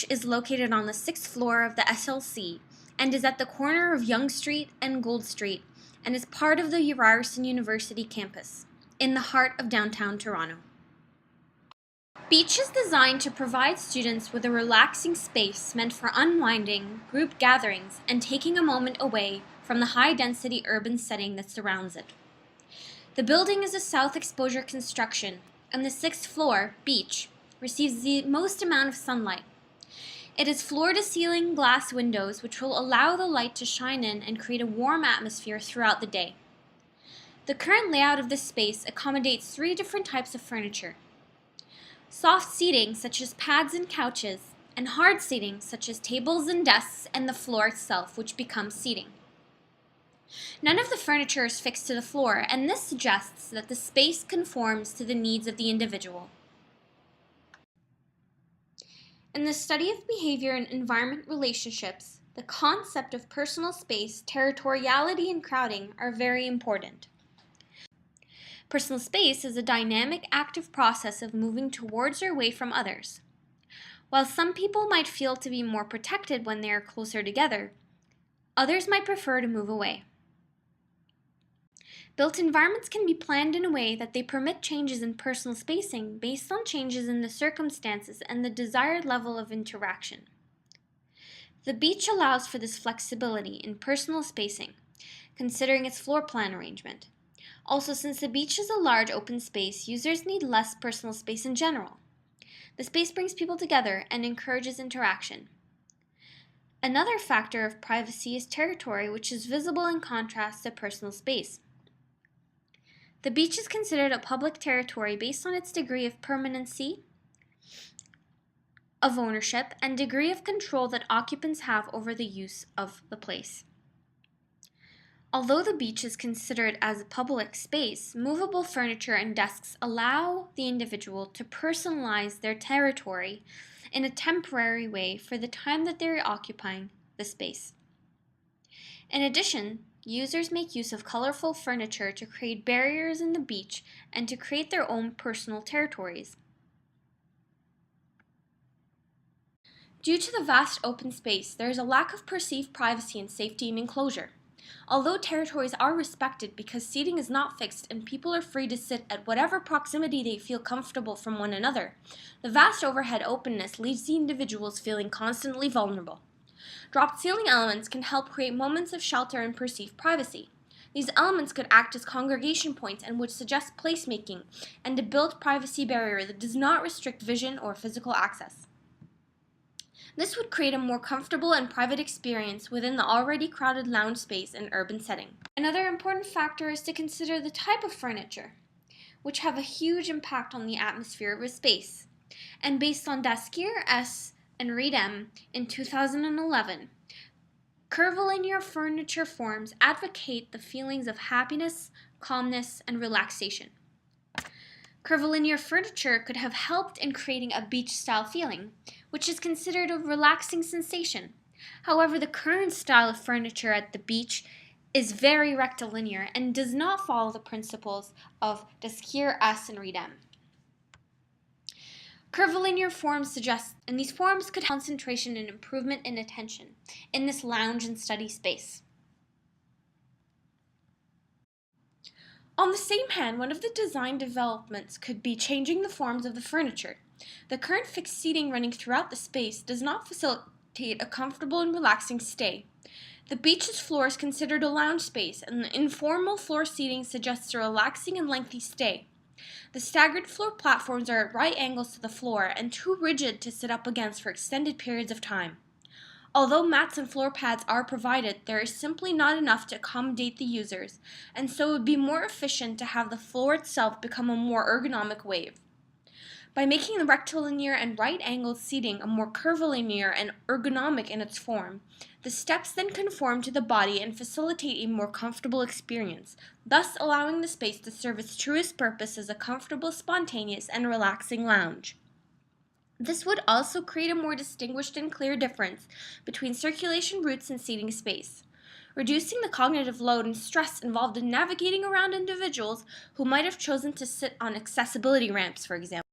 is located on the 6th floor of the SLC and is at the corner of Yonge Street and Gould Street and is part of the Ryerson University campus, in the heart of downtown Toronto. Beach is designed to provide students with a relaxing space meant for unwinding, group gatherings, and taking a moment away from the high-density urban setting that surrounds it. The building is a south exposure construction, and the 6th floor, Beach, receives the most amount of sunlight. It has floor-to-ceiling glass windows which will allow the light to shine in and create a warm atmosphere throughout the day. The current layout of this space accommodates 3 different types of furniture: soft seating such as pads and couches, and hard seating such as tables and desks and the floor itself, which becomes seating. None of the furniture is fixed to the floor, and this suggests that the space conforms to the needs of the individual. In the study of behavior and environment relationships, the concept of personal space, territoriality, and crowding are very important. Personal space is a dynamic, active process of moving towards or away from others. While some people might feel to be more protected when they are closer together, others might prefer to move away. Built environments can be planned in a way that they permit changes in personal spacing based on changes in the circumstances and the desired level of interaction. The Beach allows for this flexibility in personal spacing, considering its floor plan arrangement. Also, since the Beach is a large open space, users need less personal space in general. The space brings people together and encourages interaction. Another factor of privacy is territory, which is visible in contrast to personal space. The Beach is considered a public territory based on its degree of permanency, of ownership, and degree of control that occupants have over the use of the place. Although the Beach is considered as a public space, movable furniture and desks allow the individual to personalize their territory in a temporary way for the time that they're occupying the space. In addition, users make use of colorful furniture to create barriers in the Beach and to create their own personal territories. Due to the vast open space, there is a lack of perceived privacy and safety and enclosure. Although territories are respected because seating is not fixed and people are free to sit at whatever proximity they feel comfortable from one another, the vast overhead openness leaves the individuals feeling constantly vulnerable. Dropped ceiling elements can help create moments of shelter and perceived privacy. These elements could act as congregation points and would suggest placemaking and a built privacy barrier that does not restrict vision or physical access. This would create a more comfortable and private experience within the already crowded lounge space in urban setting. Another important factor is to consider the type of furniture, which have a huge impact on the atmosphere of a space. And based on Dasquier S. and Reed M. in 2011, curvilinear furniture forms advocate the feelings of happiness, calmness, and relaxation. Curvilinear furniture could have helped in creating a beach-style feeling, which is considered a relaxing sensation. However, the current style of furniture at the Beach is very rectilinear and does not follow the principles of Dasquier S. and Reed M. Curvilinear forms suggest, and these forms could have concentration and improvement in attention in this lounge and study space. On the same hand, one of the design developments could be changing the forms of the furniture. The current fixed seating running throughout the space does not facilitate a comfortable and relaxing stay. The Beach's floor is considered a lounge space, and the informal floor seating suggests a relaxing and lengthy stay. The staggered floor platforms are at right angles to the floor and too rigid to sit up against for extended periods of time. Although mats and floor pads are provided, there is simply not enough to accommodate the users, and so it would be more efficient to have the floor itself become a more ergonomic wave. By making the rectilinear and right-angled seating a more curvilinear and ergonomic in its form, the steps then conform to the body and facilitate a more comfortable experience, thus allowing the space to serve its truest purpose as a comfortable, spontaneous, and relaxing lounge. This would also create a more distinguished and clear difference between circulation routes and seating space, reducing the cognitive load and stress involved in navigating around individuals who might have chosen to sit on accessibility ramps, for example.